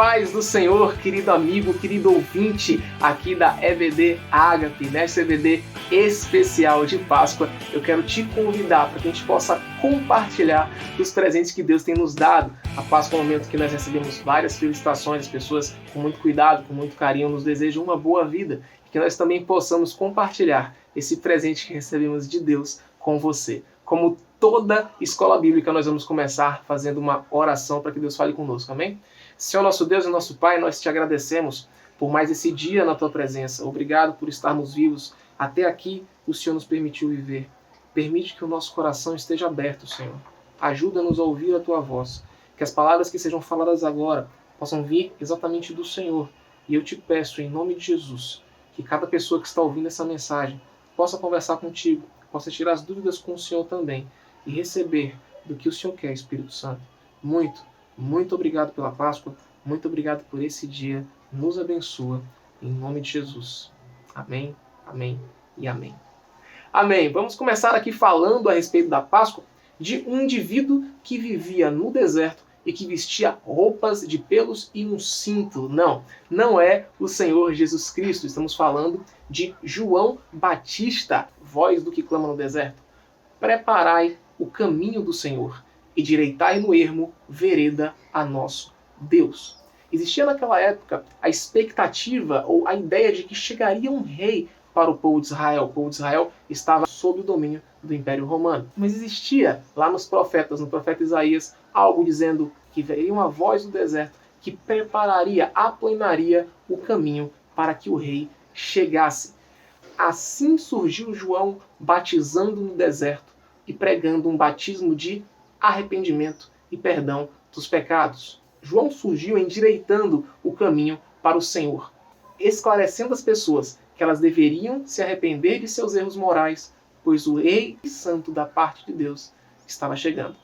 paz do Senhor, querido amigo, querido ouvinte aqui da EBD Ágape, nessa EBD especial de Páscoa. Eu quero te convidar para que a gente possa compartilhar dos presentes que Deus tem nos dado. A Páscoa é um momento que nós recebemos várias felicitações, as pessoas com muito cuidado, com muito carinho nos desejam uma boa vida, e que nós também possamos compartilhar esse presente que recebemos de Deus com você. Como toda escola bíblica, nós vamos começar fazendo uma oração para que Deus fale conosco, amém? Senhor, nosso Deus e nosso Pai, nós te agradecemos por mais esse dia na tua presença. Obrigado por estarmos vivos. Até aqui o Senhor nos permitiu viver. Permite que o nosso coração esteja aberto, Senhor. Ajuda-nos a ouvir a tua voz. Que as palavras que sejam faladas agora possam vir exatamente do Senhor. E eu te peço, em nome de Jesus, que cada pessoa que está ouvindo essa mensagem possa conversar contigo, possa tirar as dúvidas com o Senhor também e receber do que o Senhor quer, Espírito Santo. Muito obrigado pela Páscoa, muito obrigado por esse dia. Nos abençoa, em nome de Jesus. Amém, amém e amém. Amém. Vamos começar aqui falando a respeito da Páscoa de um indivíduo que vivia no deserto e que vestia roupas de pelos e um cinto. Não é o Senhor Jesus Cristo. Estamos falando de João Batista, voz do que clama no deserto. Preparai o caminho do Senhor e direitai no ermo vereda a nosso Deus. Existia naquela época a expectativa ou a ideia de que chegaria um rei para o povo de Israel. O povo de Israel estava sob o domínio do Império Romano. Mas existia lá nos profetas, no profeta Isaías, algo dizendo que veria uma voz do deserto que prepararia, aplanaria o caminho para que o rei chegasse. Assim surgiu João batizando no deserto e pregando um batismo de arrependimento e perdão dos pecados. João surgiu endireitando o caminho para o Senhor, esclarecendo as pessoas que elas deveriam se arrepender de seus erros morais, pois o Rei Santo da parte de Deus estava chegando.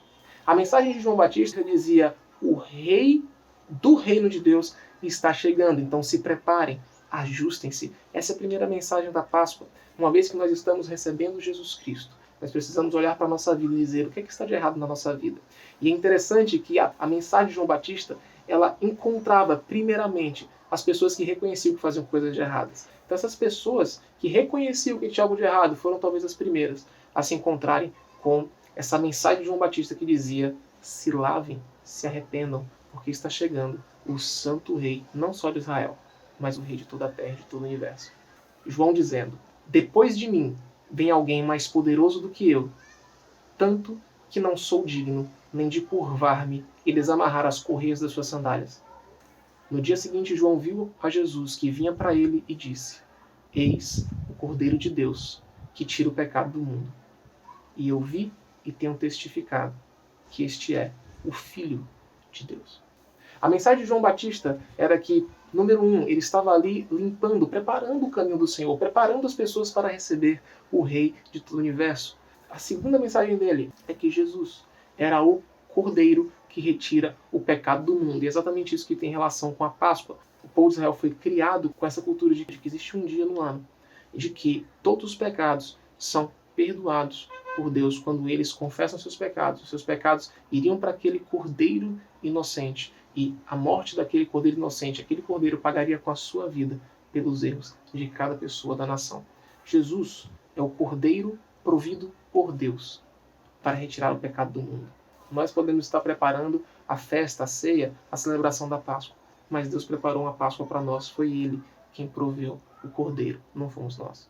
A mensagem de João Batista dizia: o Rei do reino de Deus está chegando, então se preparem, ajustem-se. Essa é a primeira mensagem da Páscoa. Uma vez que nós estamos recebendo Jesus Cristo, nós precisamos olhar para a nossa vida e dizer o que está de errado na nossa vida. E é interessante que a mensagem de João Batista, ela encontrava primeiramente as pessoas que reconheciam que faziam coisas de erradas. Então essas pessoas que reconheciam que tinha algo de errado foram talvez as primeiras a se encontrarem com essa mensagem de João Batista que dizia: se lavem, se arrependam, porque está chegando o Santo Rei, não só de Israel, mas o Rei de toda a terra, de todo o universo. João dizendo: depois de mim vem alguém mais poderoso do que eu, tanto que não sou digno nem de curvar-me e desamarrar as correias das suas sandálias. No dia seguinte, João viu a Jesus que vinha para ele e disse: eis o Cordeiro de Deus, que tira o pecado do mundo. E eu vi e tenho testificado que este é o Filho de Deus. A mensagem de João Batista era que, número 1, ele estava ali limpando, preparando o caminho do Senhor, preparando as pessoas para receber o Rei de todo o universo. A segunda mensagem dele é que Jesus era o Cordeiro que retira o pecado do mundo. E é exatamente isso que tem relação com a Páscoa. O povo de Israel foi criado com essa cultura de que existe um dia no ano, de que todos os pecados são perdoados por Deus quando eles confessam seus pecados. Os seus pecados iriam para aquele Cordeiro inocente. E a morte daquele Cordeiro inocente, aquele Cordeiro pagaria com a sua vida pelos erros de cada pessoa da nação. Jesus é o Cordeiro provido por Deus para retirar o pecado do mundo. Nós podemos estar preparando a festa, a ceia, a celebração da Páscoa, mas Deus preparou uma Páscoa para nós. Foi Ele quem proveu o Cordeiro, não fomos nós.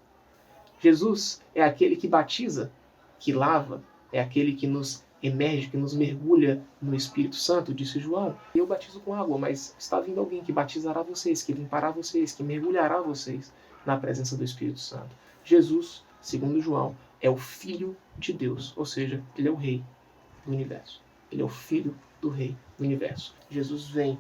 Jesus é aquele que batiza, que lava, é aquele que nos emerge, que nos mergulha no Espírito Santo, disse João. Eu batizo com água, mas está vindo alguém que batizará vocês, que limpará vocês, que mergulhará vocês na presença do Espírito Santo. Jesus, segundo João, é o Filho de Deus, ou seja, Ele é o Rei do universo. Ele é o Filho do Rei do universo. Jesus vem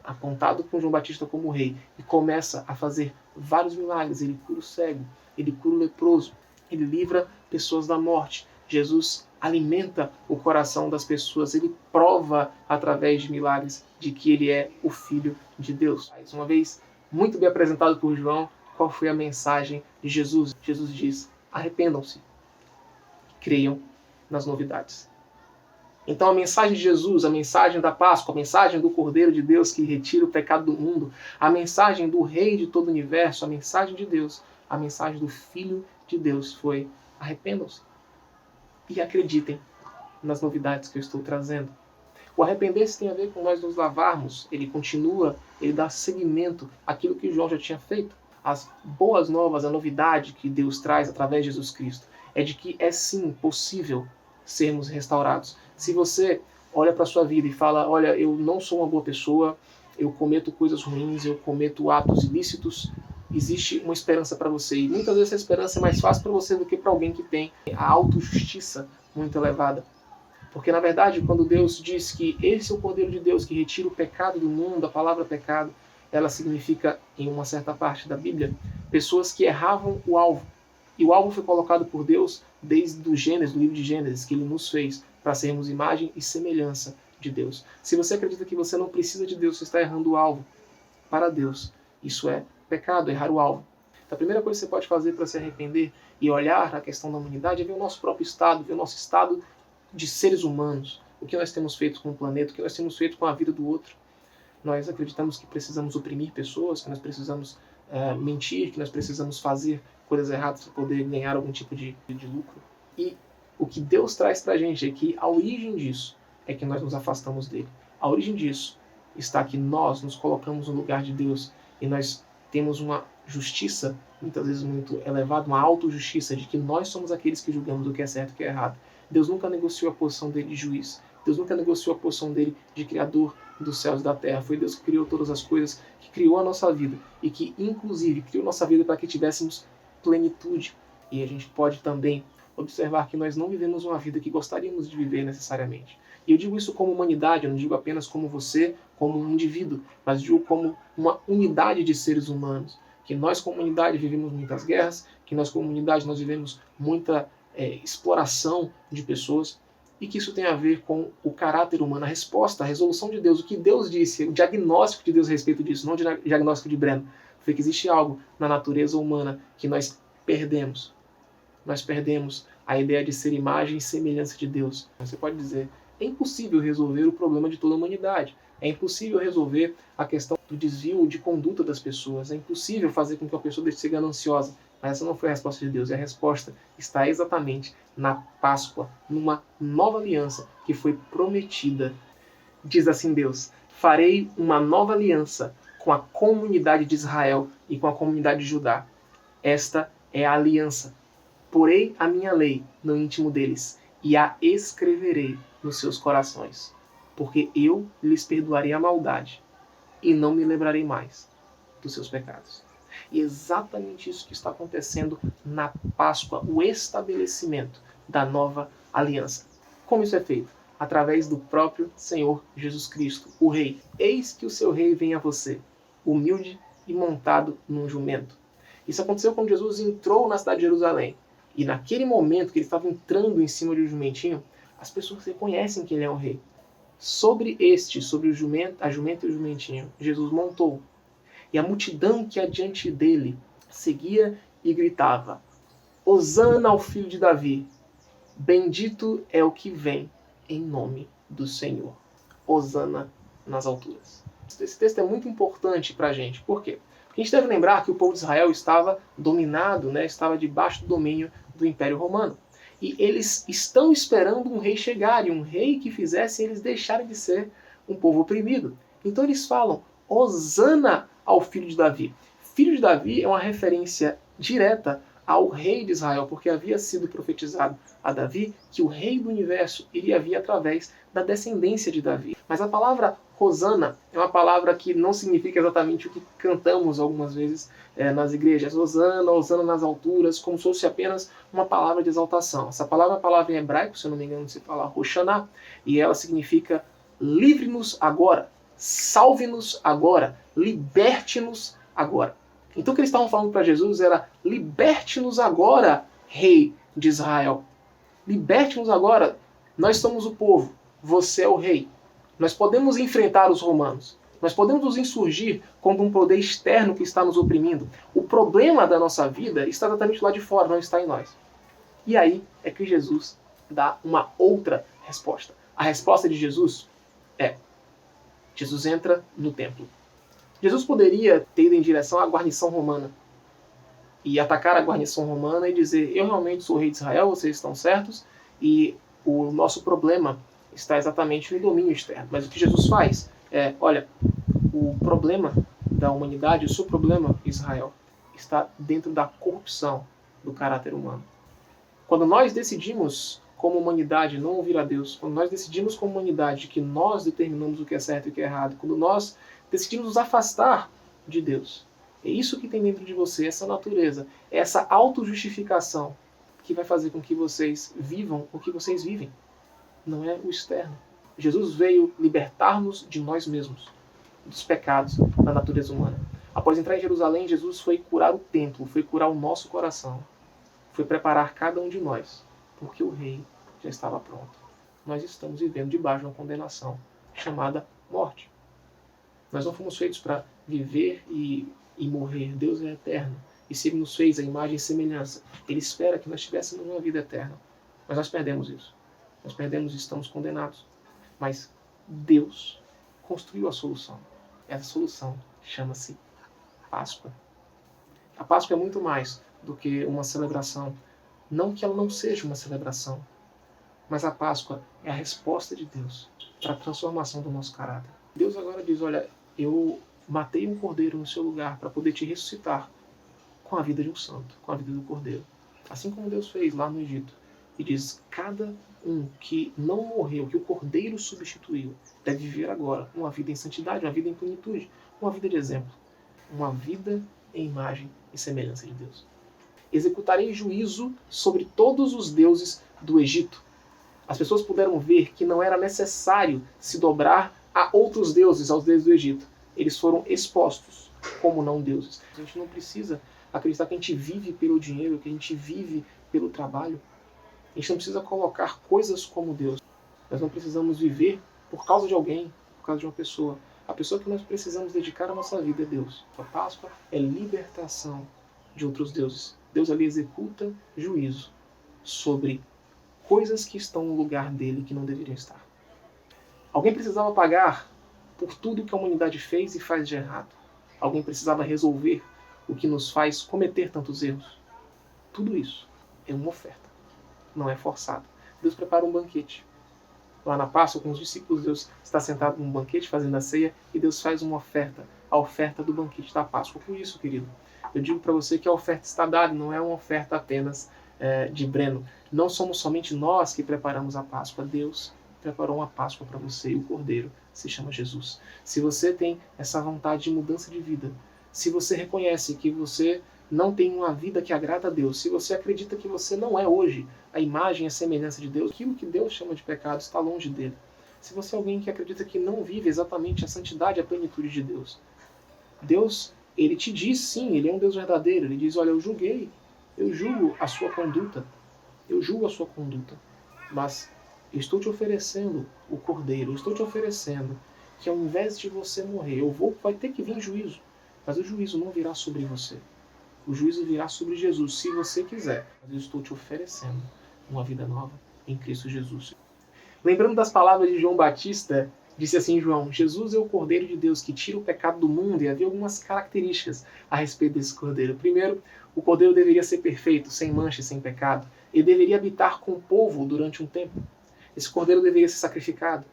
apontado por João Batista como rei e começa a fazer vários milagres. Ele cura o cego, ele cura o leproso, ele livra pessoas da morte. Jesus alimenta o coração das pessoas, ele prova através de milagres de que ele é o Filho de Deus. Mais uma vez, muito bem apresentado por João, qual foi a mensagem de Jesus? Jesus diz: arrependam-se, creiam nas novidades. Então a mensagem de Jesus, a mensagem da Páscoa, a mensagem do Cordeiro de Deus que retira o pecado do mundo, a mensagem do Rei de todo o universo, a mensagem de Deus, a mensagem do Filho de Deus foi: arrependam-se e acreditem nas novidades que eu estou trazendo. O arrepender-se tem a ver com nós nos lavarmos. Ele continua, ele dá seguimento àquilo que João já tinha feito. As boas novas, a novidade que Deus traz através de Jesus Cristo é de que é sim possível sermos restaurados. Se você olha para a sua vida e fala: olha, eu não sou uma boa pessoa, eu cometo coisas ruins, eu cometo atos ilícitos, existe uma esperança para você. E muitas vezes essa esperança é mais fácil para você do que para alguém que tem a autojustiça muito elevada. Porque, na verdade, quando Deus diz que esse é o Cordeiro de Deus que retira o pecado do mundo, a palavra pecado, ela significa, em uma certa parte da Bíblia, pessoas que erravam o alvo. E o alvo foi colocado por Deus desde o Gênesis, do livro de Gênesis, que ele nos fez para sermos imagem e semelhança de Deus. Se você acredita que você não precisa de Deus, você está errando o alvo. Para Deus, isso é pecado, errar o alvo. Então, a primeira coisa que você pode fazer para se arrepender e olhar a questão da humanidade é ver o nosso próprio estado, ver o nosso estado de seres humanos, o que nós temos feito com o planeta, o que nós temos feito com a vida do outro. Nós acreditamos que precisamos oprimir pessoas, que nós precisamos mentir, que nós precisamos fazer coisas erradas para poder ganhar algum tipo de lucro. E o que Deus traz para a gente é que a origem disso é que nós nos afastamos dele. A origem disso está que nós nos colocamos no lugar de Deus e nós temos uma justiça, muitas vezes muito elevada, uma autojustiça de que nós somos aqueles que julgamos o que é certo e o que é errado. Deus nunca negociou a posição dele de juiz. Deus nunca negociou a posição dele de criador dos céus e da terra. Foi Deus que criou todas as coisas, que criou a nossa vida e que, inclusive, criou nossa vida para que tivéssemos plenitude. E a gente pode também observar que nós não vivemos uma vida que gostaríamos de viver necessariamente. E eu digo isso como humanidade, eu não digo apenas como você, como um indivíduo, mas digo como uma unidade de seres humanos. Que nós, como humanidade, vivemos muitas guerras, que nós, como humanidade, nós vivemos muita exploração de pessoas, e que isso tem a ver com o caráter humano, a resposta, a resolução de Deus, o que Deus disse, o diagnóstico de Deus a respeito disso, não o diagnóstico de Breno, foi que existe algo na natureza humana que nós perdemos. Nós perdemos a ideia de ser imagem e semelhança de Deus. Você pode dizer: é impossível resolver o problema de toda a humanidade. É impossível resolver a questão do desvio de conduta das pessoas. É impossível fazer com que uma pessoa deixe de ser gananciosa. Mas essa não foi a resposta de Deus. E a resposta está exatamente na Páscoa, numa nova aliança que foi prometida. Diz assim Deus: farei uma nova aliança com a comunidade de Israel e com a comunidade de Judá. Esta é a aliança. Porei a minha lei no íntimo deles e a escreverei nos seus corações. Porque eu lhes perdoarei a maldade e não me lembrarei mais dos seus pecados. E é exatamente isso que está acontecendo na Páscoa, o estabelecimento da nova aliança. Como isso é feito? Através do próprio Senhor Jesus Cristo, o Rei. Eis que o seu Rei vem a você, humilde e montado num jumento. Isso aconteceu quando Jesus entrou na cidade de Jerusalém. E naquele momento que ele estava entrando em cima de um jumentinho, as pessoas reconhecem que ele é um rei. Sobre o jumento, a jumenta e o jumentinho, Jesus montou. E a multidão que adiante dele seguia e gritava: Hosana ao filho de Davi, bendito é o que vem em nome do Senhor. Hosana nas alturas. Esse texto é muito importante para a gente. Por quê? Porque a gente deve lembrar que o povo de Israel estava dominado, estava debaixo do domínio do Império Romano. E eles estão esperando um rei chegar, e um rei que fizesse eles deixarem de ser um povo oprimido. Então eles falam: Hosana ao filho de Davi. Filho de Davi é uma referência direta ao rei de Israel, porque havia sido profetizado a Davi que o rei do universo iria vir através da descendência de Davi. Mas a palavra Hosana é uma palavra que não significa exatamente o que cantamos algumas vezes nas igrejas. Hosana, Hosana nas alturas, como se fosse apenas uma palavra de exaltação. Essa palavra é uma palavra em hebraico, se eu não me engano se fala Hoshaná, e ela significa livre-nos agora, salve-nos agora, liberte-nos agora. Então o que eles estavam falando para Jesus era: liberte-nos agora, rei de Israel. Liberte-nos agora, nós somos o povo, você é o rei. Nós podemos enfrentar os romanos. Nós podemos nos insurgir contra um poder externo que está nos oprimindo. O problema da nossa vida está exatamente lá de fora, não está em nós. E aí é que Jesus dá uma outra resposta. A resposta de Jesus é: Jesus entra no templo. Jesus poderia ter ido em direção à guarnição romana e atacar a guarnição romana e dizer: eu realmente sou o rei de Israel, vocês estão certos, e o nosso problema está exatamente no domínio externo. Mas o que Jesus faz é: olha, o problema da humanidade, o seu problema, Israel, está dentro da corrupção do caráter humano. Quando nós decidimos como humanidade não ouvir a Deus, quando nós decidimos como humanidade que nós determinamos o que é certo e o que é errado, quando nós decidimos nos afastar de Deus, é isso que tem dentro de você, essa natureza, essa autojustificação que vai fazer com que vocês vivam o que vocês vivem. Não é o externo. Jesus veio libertar-nos de nós mesmos, dos pecados da natureza humana. Após entrar em Jerusalém, Jesus foi curar o templo, foi curar o nosso coração, foi preparar cada um de nós, porque o rei já estava pronto. Nós estamos vivendo debaixo de uma condenação chamada morte. Nós não fomos feitos para viver e morrer. Deus é eterno. E se Ele nos fez a imagem e semelhança, Ele espera que nós tivéssemos uma vida eterna. Mas nós perdemos isso. Nós perdemos e estamos condenados. Mas Deus construiu a solução. Essa solução chama-se Páscoa. A Páscoa é muito mais do que uma celebração. Não que ela não seja uma celebração, mas a Páscoa é a resposta de Deus para a transformação do nosso caráter. Deus agora diz: olha, eu matei um cordeiro no seu lugar para poder te ressuscitar com a vida de um santo, com a vida do cordeiro. Assim como Deus fez lá no Egito. E diz: cada um que não morreu, que o cordeiro substituiu, deve viver agora uma vida em santidade, uma vida em plenitude, uma vida de exemplo, uma vida em imagem e semelhança de Deus. Executarei juízo sobre todos os deuses do Egito. As pessoas puderam ver que não era necessário se dobrar a outros deuses, aos deuses do Egito. Eles foram expostos como não deuses. A gente não precisa acreditar que a gente vive pelo dinheiro, que a gente vive pelo trabalho. A gente não precisa colocar coisas como Deus. Nós não precisamos viver por causa de alguém, por causa de uma pessoa. A pessoa que nós precisamos dedicar a nossa vida é Deus. A Páscoa é libertação de outros deuses. Deus ali executa juízo sobre coisas que estão no lugar dele que não deveriam estar. Alguém precisava pagar por tudo que a humanidade fez e faz de errado. Alguém precisava resolver o que nos faz cometer tantos erros. Tudo isso é uma oferta, não é forçado. Deus prepara um banquete. Lá na Páscoa, com os discípulos, Deus está sentado num banquete fazendo a ceia e Deus faz uma oferta, a oferta do banquete da Páscoa. Por isso, querido, eu digo para você que a oferta está dada, não é uma oferta apenas de Breno. Não somos somente nós que preparamos a Páscoa. Deus preparou uma Páscoa para você e o Cordeiro se chama Jesus. Se você tem essa vontade de mudança de vida, se você reconhece que você não tem uma vida que agrada a Deus, se você acredita que você não é hoje a imagem e a semelhança de Deus, aquilo que Deus chama de pecado está longe dele. Se você é alguém que acredita que não vive exatamente a santidade e a plenitude de Deus, Deus, Ele te diz sim, Ele é um Deus verdadeiro. Ele diz: olha, eu julgo a sua conduta, mas eu estou te oferecendo o Cordeiro, eu estou te oferecendo que ao invés de você morrer, vai ter que vir juízo, mas o juízo não virá sobre você. O juízo virá sobre Jesus, se você quiser. Mas eu estou te oferecendo uma vida nova em Cristo Jesus. Lembrando das palavras de João Batista, disse assim João: Jesus é o Cordeiro de Deus que tira o pecado do mundo, e havia algumas características a respeito desse Cordeiro. Primeiro, o Cordeiro deveria ser perfeito, sem mancha e sem pecado. Ele deveria habitar com o povo durante um tempo. Esse Cordeiro deveria ser sacrificado.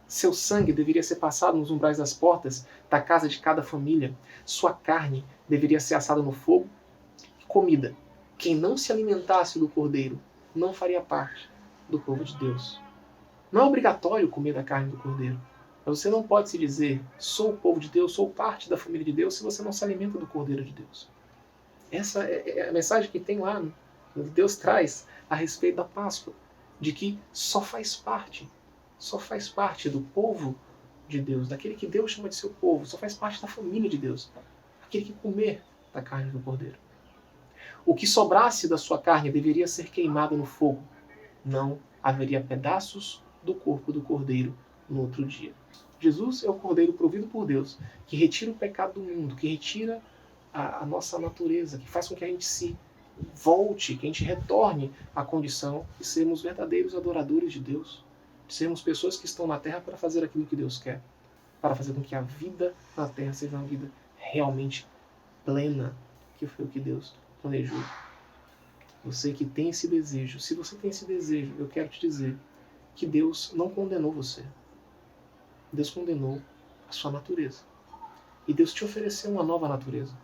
Seu sangue deveria ser passado nos umbrais das portas da casa de cada família. Sua carne deveria ser assada no fogo. Comida. Quem não se alimentasse do Cordeiro não faria parte do povo de Deus. Não é obrigatório comer da carne do Cordeiro. Mas você não pode se dizer: sou o povo de Deus, sou parte da família de Deus, se você não se alimenta do Cordeiro de Deus. Essa é a mensagem que tem lá, Deus traz a respeito da Páscoa, de que só faz parte do povo de Deus, daquele que Deus chama de seu povo, só faz parte da família de Deus, aquele que comer da carne do Cordeiro. O que sobrasse da sua carne deveria ser queimado no fogo. Não haveria pedaços do corpo do Cordeiro no outro dia. Jesus é o Cordeiro provido por Deus, que retira o pecado do mundo, que retira a nossa natureza, que faz com que a gente se volte, que a gente retorne à condição de sermos verdadeiros adoradores de Deus. de sermos pessoas que estão na terra para fazer aquilo que Deus quer, para fazer com que a vida na terra seja uma vida realmente plena, que foi o que Deus planejou. Você que tem esse desejo, se você tem esse desejo, eu quero te dizer que Deus não condenou você. Deus condenou a sua natureza. E Deus te ofereceu uma nova natureza.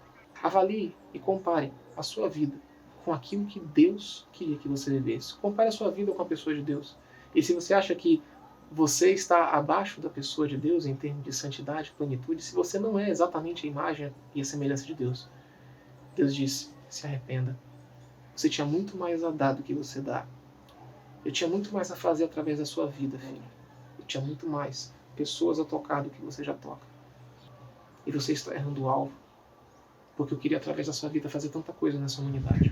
Avalie e compare a sua vida com aquilo que Deus queria que você vivesse. Compare a sua vida com a pessoa de Deus. E se você acha que você está abaixo da pessoa de Deus em termos de santidade, plenitude, se você não é exatamente a imagem e a semelhança de Deus, Deus disse, se arrependa. Você tinha muito mais a dar do que você dá. Eu tinha muito mais a fazer através da sua vida, filho. Eu tinha muito mais pessoas a tocar do que você já toca. E você está errando o alvo. Porque eu queria, através da sua vida, fazer tanta coisa nessa humanidade.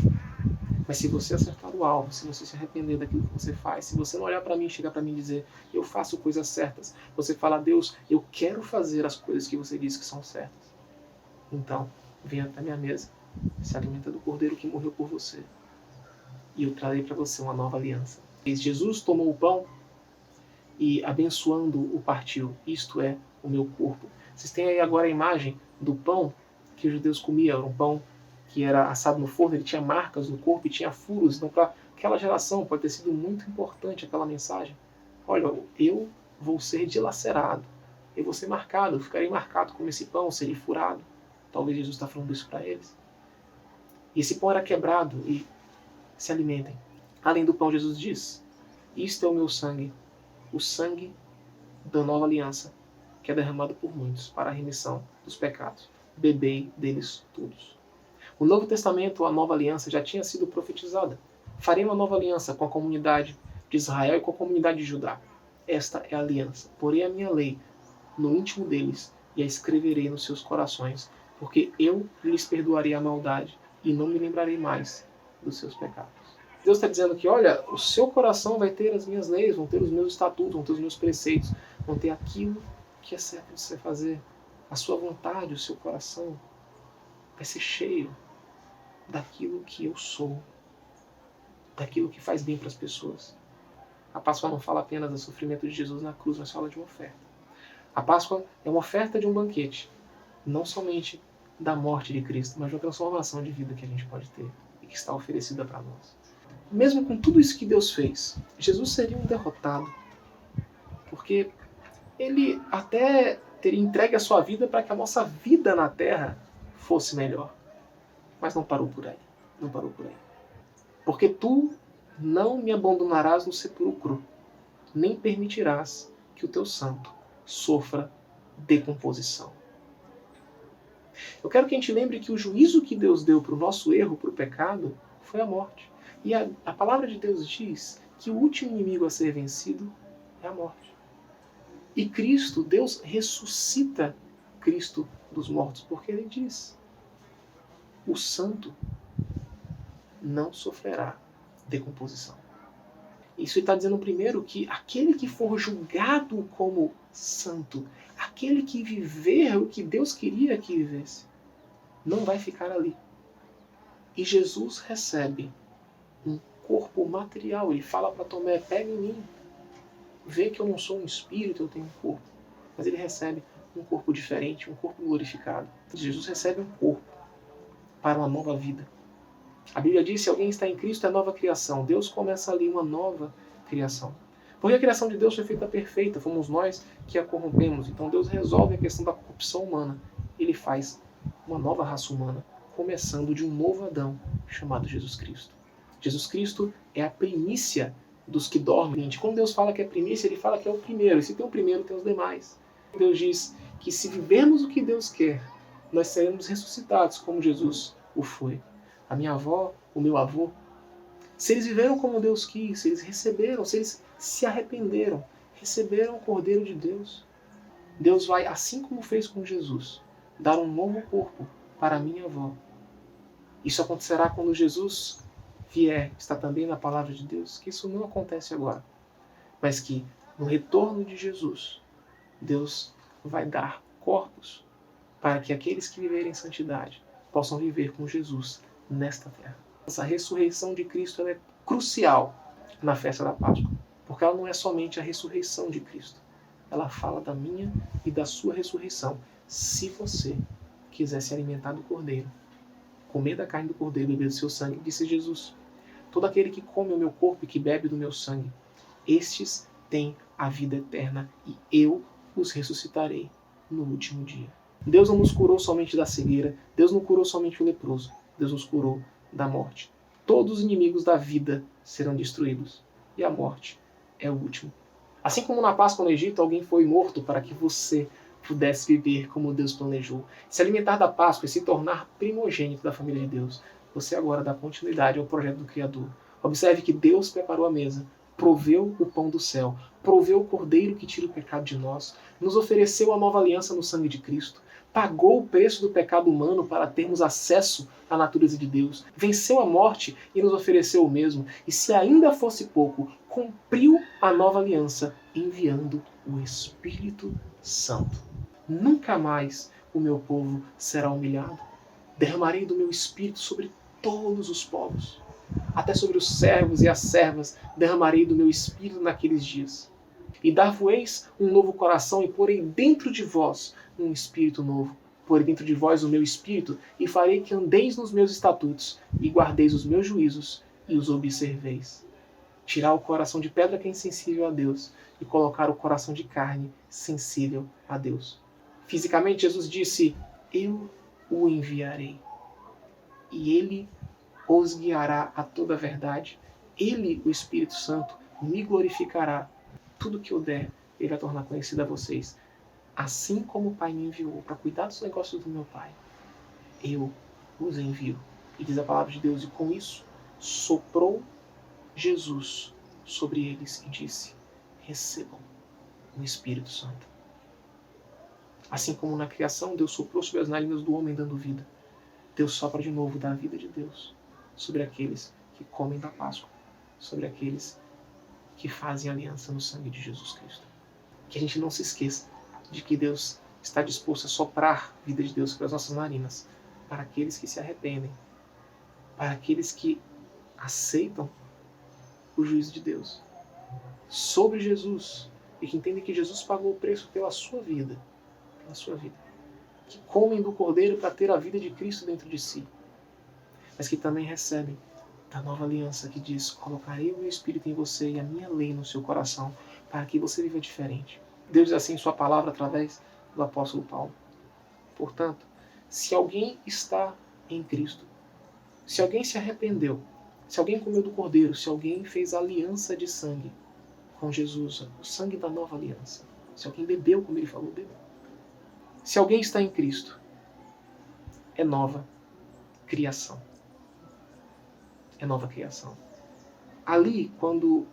Mas se você acertar o alvo, se você se arrepender daquilo que você faz, se você não olhar para mim e chegar para mim e dizer, eu faço coisas certas, você fala, Deus, eu quero fazer as coisas que você disse que são certas. Então, venha até a minha mesa, se alimenta do Cordeiro que morreu por você. E eu trarei para você uma nova aliança. E Jesus tomou o pão e, abençoando, o partiu. Isto é o meu corpo. Vocês têm aí agora a imagem do pão que os judeus comiam. Era um pão que era assado no forno, ele tinha marcas no corpo e tinha furos. Então, para aquela geração, pode ter sido muito importante aquela mensagem. Olha, eu vou ser dilacerado. Eu vou ser marcado. Eu ficarei marcado como esse pão, serei furado. Talvez Jesus está falando isso para eles. E esse pão era quebrado e se alimentem. Além do pão, Jesus diz, isto é o meu sangue, o sangue da nova aliança, que é derramado por muitos para a remissão dos pecados. Bebei deles todos. O Novo Testamento, a nova aliança, já tinha sido profetizada. Farei uma nova aliança com a comunidade de Israel e com a comunidade de Judá. Esta é a aliança. Porei a minha lei no íntimo deles e a escreverei nos seus corações, porque eu lhes perdoarei a maldade e não me lembrarei mais dos seus pecados. Deus está dizendo que, olha, o seu coração vai ter as minhas leis, vão ter os meus estatutos, vão ter os meus preceitos, vão ter aquilo que é certo de você fazer. A sua vontade, o seu coração vai ser cheio daquilo que eu sou, daquilo que faz bem para as pessoas. A Páscoa não fala apenas do sofrimento de Jesus na cruz, mas fala de uma oferta. A Páscoa é uma oferta de um banquete, não somente da morte de Cristo, mas de uma transformação de vida que a gente pode ter e que está oferecida para nós. Mesmo com tudo isso que Deus fez, Jesus seria um derrotado, porque ele até teria entregue a sua vida para que a nossa vida na terra fosse melhor. Mas não parou por aí. Não parou por aí. Porque tu não me abandonarás no sepulcro, nem permitirás que o teu santo sofra decomposição. Eu quero que a gente lembre que o juízo que Deus deu para o nosso erro, para o pecado, foi a morte. E a palavra de Deus diz que o último inimigo a ser vencido é a morte. E Cristo, Deus ressuscita Cristo dos mortos, porque ele diz, o santo não sofrerá decomposição. Isso está dizendo primeiro que aquele que for julgado como santo, aquele que viver o que Deus queria que vivesse, não vai ficar ali. E Jesus recebe um corpo material. Ele fala para Tomé, pega em mim. Vê que eu não sou um espírito, eu tenho um corpo. Mas ele recebe um corpo diferente, um corpo glorificado. Jesus recebe um corpo para uma nova vida. A Bíblia diz que se alguém está em Cristo é nova criação. Deus começa ali uma nova criação. Porque a criação de Deus foi feita perfeita, fomos nós que a corrompemos. Então Deus resolve a questão da corrupção humana. Ele faz uma nova raça humana, começando de um novo Adão, chamado Jesus Cristo. Jesus Cristo é a primícia dos que dormem. Quando Deus fala que é primícia, ele fala que é o primeiro. E se tem o primeiro, tem os demais. Deus diz que se vivermos o que Deus quer, nós seremos ressuscitados como Jesus o foi. A minha avó, o meu avô, se eles viveram como Deus quis, se eles receberam, se eles se arrependeram, receberam o Cordeiro de Deus, Deus vai, assim como fez com Jesus, dar um novo corpo para a minha avó. Isso acontecerá quando Jesus vier, está também na palavra de Deus, que isso não acontece agora, mas que no retorno de Jesus, Deus vai dar corpos para que aqueles que viverem em santidade possam viver com Jesus nesta terra. Essa ressurreição de Cristo ela é crucial na festa da Páscoa, porque Porque ela não é somente a ressurreição de Cristo. Ela fala da minha e da sua ressurreição. Se você quiser se alimentar do Cordeiro, comer da carne do Cordeiro e beber do seu sangue, disse Jesus, todo aquele que come o meu corpo e que bebe do meu sangue, estes têm a vida eterna e eu os ressuscitarei no último dia. Deus não nos curou somente da cegueira, Deus não curou somente o leproso, Deus nos curou da morte. Todos os inimigos da vida serão destruídos e a morte é o último. Assim como na Páscoa no Egito, alguém foi morto para que você pudesse viver como Deus planejou. Se alimentar da Páscoa e se tornar primogênito da família de Deus, você agora dá continuidade ao projeto do Criador. Observe que Deus preparou a mesa, proveu o pão do céu, proveu o Cordeiro que tira o pecado de nós, nos ofereceu a nova aliança no sangue de Cristo, pagou o preço do pecado humano para termos acesso à natureza de Deus, venceu a morte e nos ofereceu o mesmo, e se ainda fosse pouco, cumpriu a nova aliança enviando o Espírito Santo. Nunca mais o meu povo será humilhado. Derramarei do meu Espírito sobre todos os povos. Até sobre os servos e as servas derramarei do meu Espírito naqueles dias. E dar-vos-eis um novo coração e porei dentro de vós um Espírito novo. Porei dentro de vós o meu Espírito e farei que andeis nos meus estatutos e guardeis os meus juízos e os observeis. Tirar o coração de pedra que é insensível a Deus e colocar o coração de carne sensível a Deus. Fisicamente, Jesus disse, eu o enviarei. E ele os guiará a toda a verdade. Ele, o Espírito Santo, me glorificará. Tudo que eu der, ele vai tornar conhecido a vocês. Assim como o Pai me enviou para cuidar dos negócios do meu Pai, eu os envio. E diz a palavra de Deus, e com isso, soprou Jesus sobre eles e disse, recebam o Espírito Santo. Assim como na criação, Deus soprou sobre as narinas do homem dando vida, Deus sopra de novo da vida de Deus sobre aqueles que comem da Páscoa, sobre aqueles que fazem aliança no sangue de Jesus Cristo. Que a gente não se esqueça de que Deus está disposto a soprar a vida de Deus pelas nossas narinas para aqueles que se arrependem, para aqueles que aceitam o juízo de Deus sobre Jesus e que entendem que Jesus pagou o preço pela sua vida, que comem do Cordeiro para ter a vida de Cristo dentro de si, mas que também recebem da nova aliança que diz, colocarei o meu Espírito em você e a minha lei no seu coração para que você viva diferente. Deus diz assim em sua palavra através do apóstolo Paulo. Portanto, se alguém está em Cristo, se alguém se arrependeu, se alguém comeu do Cordeiro, se alguém fez aliança de sangue com Jesus, o sangue da nova aliança, se alguém bebeu, como ele falou, bebeu. Se alguém está em Cristo, é nova criação. É nova criação. Ali, quando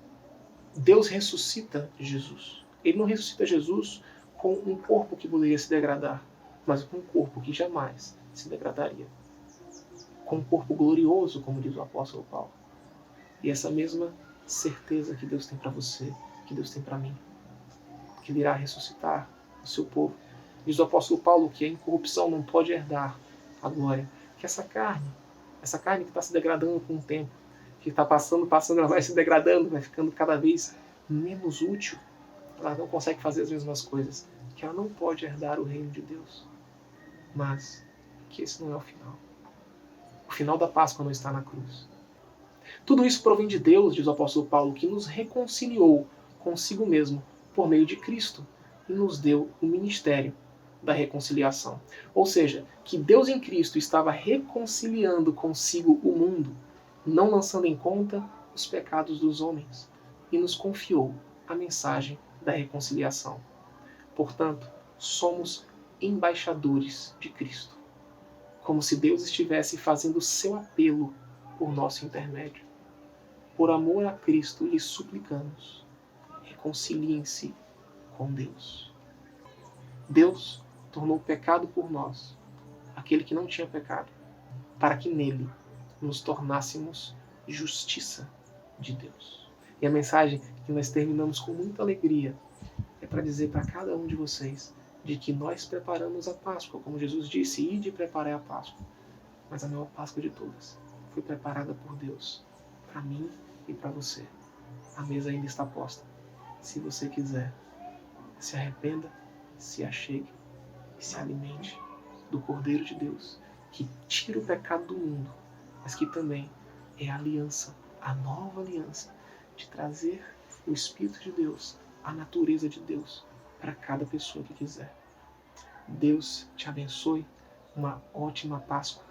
Deus ressuscita Jesus, ele não ressuscita Jesus com um corpo que poderia se degradar, mas com um corpo que jamais se degradaria. Com um corpo glorioso, como diz o apóstolo Paulo. E essa mesma certeza que Deus tem para você, que Deus tem para mim, que ele irá ressuscitar o seu povo. Diz o apóstolo Paulo que a incorrupção não pode herdar a glória. Que essa carne que está se degradando com o tempo, que está passando, ela vai se degradando, vai ficando cada vez menos útil, ela não consegue fazer as mesmas coisas, que ela não pode herdar o reino de Deus. Mas que esse não é o final. O final da Páscoa não está na cruz. Tudo isso provém de Deus, diz o apóstolo Paulo, que nos reconciliou consigo mesmo por meio de Cristo e nos deu o ministério da reconciliação. Ou seja, que Deus em Cristo estava reconciliando consigo o mundo, não lançando em conta os pecados dos homens, e nos confiou a mensagem da reconciliação. Portanto, somos embaixadores de Cristo, como se Deus estivesse fazendo o seu apelo por nosso intermédio. Por amor a Cristo, lhe suplicamos, reconciliem-se com Deus. Deus tornou pecado por nós, aquele que não tinha pecado, para que nele nos tornássemos justiça de Deus. E a mensagem que nós terminamos com muita alegria é para dizer para cada um de vocês de que nós preparamos a Páscoa, como Jesus disse, ide preparar a Páscoa. Mas a maior Páscoa de todas foi preparada por Deus, para mim e para você. A mesa ainda está posta. se você quiser, se arrependa, se achegue e se alimente do Cordeiro de Deus, que tira o pecado do mundo, mas que também é a aliança, a nova aliança, de trazer o Espírito de Deus, a natureza de Deus, para cada pessoa que quiser. Deus te abençoe, uma ótima Páscoa